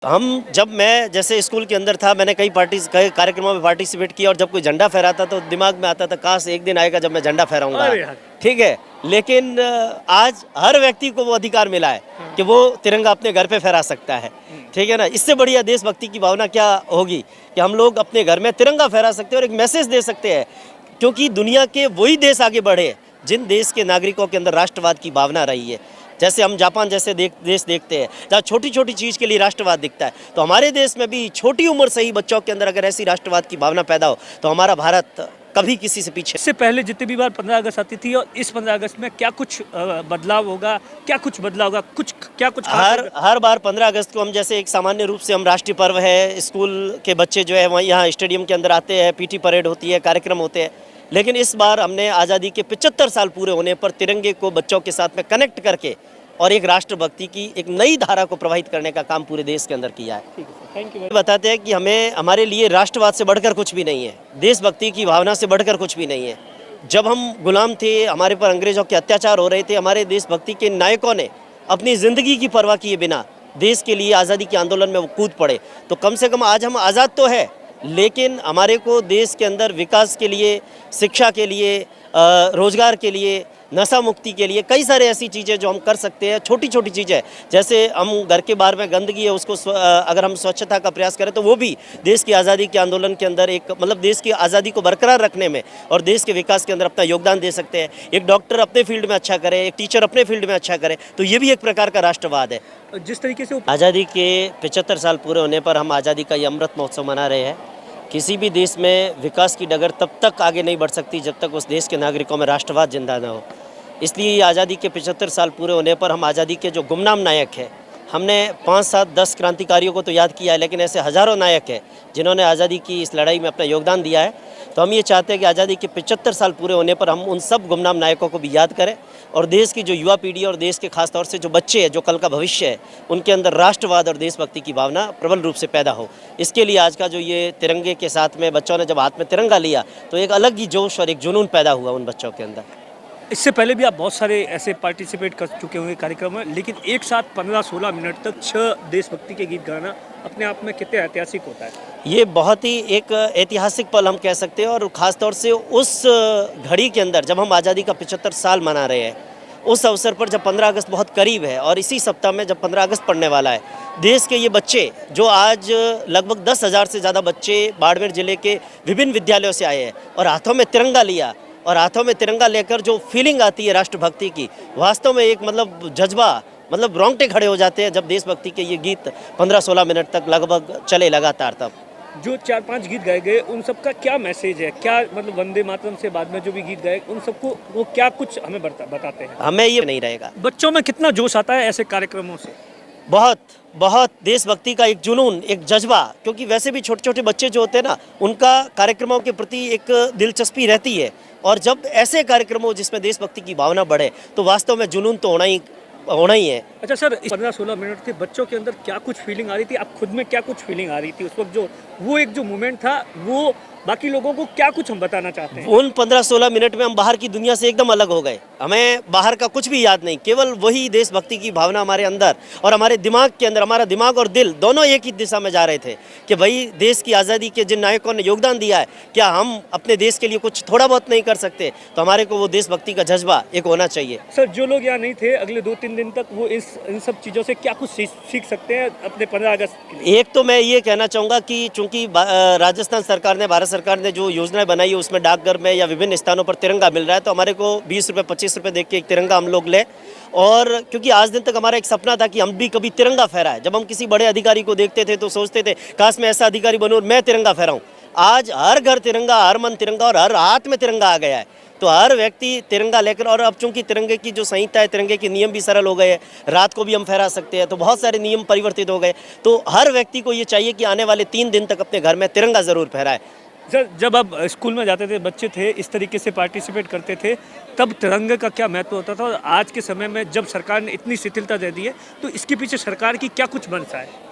हम जब मैं जैसे स्कूल के अंदर था, मैंने कई कार्यक्रमों में पार्टिसिपेट किया और जब कोई झंडा फहराता तो दिमाग में आता था काश एक दिन आएगा जब मैं झंडा फहराऊंगा। अरे यार! ठीक है, लेकिन आज हर व्यक्ति को वो अधिकार मिला है कि वो तिरंगा अपने घर पे फहरा सकता है। ठीक है ना, इससे बढ़िया देशभक्ति की भावना क्या होगी कि हम लोग अपने घर में तिरंगा फहरा सकते हैं और एक मैसेज दे सकते हैं, क्योंकि दुनिया के वही देश आगे बढ़े जिन देश के नागरिकों के अंदर राष्ट्रवाद की भावना रही है। जैसे हम जापान जैसे देश देखते हैं जहाँ छोटी छोटी चीज़ के लिए राष्ट्रवाद दिखता है, तो हमारे देश में भी छोटी उम्र से ही बच्चों के अंदर अगर ऐसी राष्ट्रवाद की भावना पैदा हो तो हमारा भारत कभी किसी से पीछे। इससे पहले जितनी भी बार 15 अगस्त आती थी और इस 15 अगस्त में क्या कुछ बदलाव होगा, क्या कुछ बदलाव होगा, कुछ हर बार 15 अगस्त को हम जैसे एक सामान्य रूप से हम राष्ट्रीय पर्व है, स्कूल के बच्चे जो है वहाँ यहाँ स्टेडियम के अंदर आते हैं, पीटी परेड होती है, कार्यक्रम होते हैं। लेकिन इस बार हमने आज़ादी के 75 साल पूरे होने पर तिरंगे को बच्चों के साथ में कनेक्ट करके और एक राष्ट्रभक्ति की एक नई धारा को प्रवाहित करने का काम पूरे देश के अंदर किया है। ठीक है, थैंक यू। बताते हैं कि हमारे लिए राष्ट्रवाद से बढ़कर कुछ भी नहीं है, देशभक्ति की भावना से बढ़कर कुछ भी नहीं है। जब हम गुलाम थे, हमारे पर अंग्रेजों के अत्याचार हो रहे थे, हमारे देशभक्ति के नायकों ने अपनी ज़िंदगी की परवाह किए बिना देश के लिए आज़ादी के आंदोलन में वो कूद पड़े। तो कम से कम आज हम आज़ाद तो है, लेकिन हमारे को देश के अंदर विकास के लिए, शिक्षा के लिए, रोजगार के लिए, नशा मुक्ति के लिए कई सारे ऐसी चीज़ें जो हम कर सकते हैं, छोटी छोटी चीज़ें। जैसे हम घर के बाहर में गंदगी है उसको अगर हम स्वच्छता का प्रयास करें तो वो भी देश की आज़ादी के आंदोलन के अंदर एक देश की आज़ादी को बरकरार रखने में और देश के विकास के अंदर अपना योगदान दे सकते हैं। एक डॉक्टर अपने फील्ड में अच्छा करे, एक टीचर अपने फील्ड में अच्छा करे, तो ये भी एक प्रकार का राष्ट्रवाद है। जिस तरीके से आज़ादी के 75 साल पूरे होने पर हम आज़ादी का ये अमृत महोत्सव मना रहे हैं। किसी भी देश में विकास की डगर तब तक आगे नहीं बढ़ सकती जब तक उस देश के नागरिकों में राष्ट्रवाद जिंदा न हो। इसलिए आज़ादी के 75 साल पूरे होने पर हम आज़ादी के जो गुमनाम नायक हैं, हमने 5, 7, 10 क्रांतिकारियों को तो याद किया है, लेकिन ऐसे हज़ारों नायक हैं जिन्होंने आज़ादी की इस लड़ाई में अपना योगदान दिया है। तो हम ये चाहते हैं कि आज़ादी के 75 साल पूरे होने पर हम उन सब गुमनाम नायकों को भी याद करें और देश की जो युवा पीढ़ी और देश के खास तौर से जो बच्चे हैं, जो कल का भविष्य है, उनके अंदर राष्ट्रवाद और देशभक्ति की भावना प्रबल रूप से पैदा हो। इसके लिए आज का जो ये तिरंगे के साथ में बच्चों ने जब हाथ में तिरंगा लिया तो एक अलग ही जोश और एक जुनून पैदा हुआ उन बच्चों के अंदर। इससे पहले भी आप बहुत सारे ऐसे पार्टिसिपेट कर चुके होंगे कार्यक्रम में, लेकिन एक साथ 15-16 मिनट तक 6 देशभक्ति के गीत गाना अपने आप में कितने ऐतिहासिक होता है। ये बहुत ही एक ऐतिहासिक पल हम कह सकते हैं और ख़ास तौर से उस घड़ी के अंदर जब हम आज़ादी का 75 साल मना रहे हैं, उस अवसर पर जब 15 अगस्त बहुत करीब है और इसी सप्ताह में जब 15 अगस्त पड़ने वाला है, देश के ये बच्चे जो आज लगभग 10,000 से ज़्यादा बच्चे बाड़मेर ज़िले के विभिन्न विद्यालयों से आए हैं और हाथों में तिरंगा लिया और हाथों में तिरंगा लेकर जो फीलिंग आती है राष्ट्रभक्ति की, वास्तव में एक जज्बा, रोंगटे खड़े हो जाते हैं जब देशभक्ति के ये गीत 15-16 मिनट तक लगभग चले लगातार। तब जो 4-5 गीत गाए गए उन सब का क्या मैसेज है, क्या वंदे मातरम से बाद में जो भी गीत गाए उन सबको वो क्या कुछ हमें बताते हैं? हमें ये नहीं रहेगा। बच्चों में कितना जोश आता है ऐसे कार्यक्रमों से? बहुत देशभक्ति का एक जुनून, एक जज्बा, क्योंकि वैसे भी छोटे छोटे बच्चे जो होते हैं ना, उनका कार्यक्रमों के प्रति एक दिलचस्पी रहती है और जब ऐसे कार्यक्रम हो जिसमें देशभक्ति की भावना बढ़े तो वास्तव में जुनून तो होना ही है। अच्छा सर, 15-16 मिनट थे, बच्चों के अंदर क्या कुछ फीलिंग आ रही थी, आप खुद में क्या कुछ फीलिंग आ रही थी उस वक्त, जो वो एक जो मोमेंट था, वो बाकी लोगों को क्या कुछ हम बताना चाहते हैं? उन 15-16 मिनट में हम बाहर की दुनिया से एकदम अलग हो गए। हमें बाहर का कुछ भी याद नहीं, केवल वही देशभक्ति की भावना हमारे अंदर और हमारे दिमाग के अंदर, हमारा दिमाग और दिल दोनों एक ही दिशा में जा रहे थे कि भाई देश की आज़ादी के जिन नायकों ने योगदान दिया है, क्या हम अपने देश के लिए कुछ थोड़ा बहुत नहीं कर सकते? तो हमारे को वो देशभक्ति का जज्बा एक होना चाहिए। सर, जो लोग यहाँ नहीं थे, अगले 2-3 दिन तक वो इन सब चीज़ों से क्या कुछ सीख सकते हैं अपने 15 अगस्त के लिए? एक तो मैं ये कहना चाहूँगा कि चूँकि राजस्थान सरकार ने, भारत सरकार ने जो योजनाएं बनाई है उसमें डाकघर में या विभिन्न स्थानों पर तिरंगा मिल रहा है, तो हमारे को 20 रुपये 25 रुपये देख के एक तिरंगा हम लोग लें। और क्योंकि आज दिन तक हमारा एक सपना था कि हम भी कभी तिरंगा फहराएं। जब हम किसी बड़े अधिकारी को देखते थे तो सोचते थे काश मैं ऐसा अधिकारी बनूं और मैं तिरंगा फहराऊं। आज हर घर तिरंगा, हर मन तिरंगा और हर हाथ में तिरंगा आ गया है, तो हर व्यक्ति तिरंगा लेकर, और अब चूंकि तिरंगे की जो संहिता है, तिरंगे के नियम भी सरल हो गए हैं, रात को भी हम फहरा सकते हैं, तो बहुत सारे नियम परिवर्तित हो गए। तो हर व्यक्ति को ये चाहिए कि आने वाले 3 दिन तक अपने घर में तिरंगा ज़रूर फहराए। सर, जब आप स्कूल में जाते थे, बच्चे थे, इस तरीके से पार्टिसिपेट करते थे, तब तिरंगे का क्या महत्व होता था? और आज के समय में जब सरकार ने इतनी शिथिलता दे दी है, तो इसके पीछे सरकार की क्या कुछ मंशा है?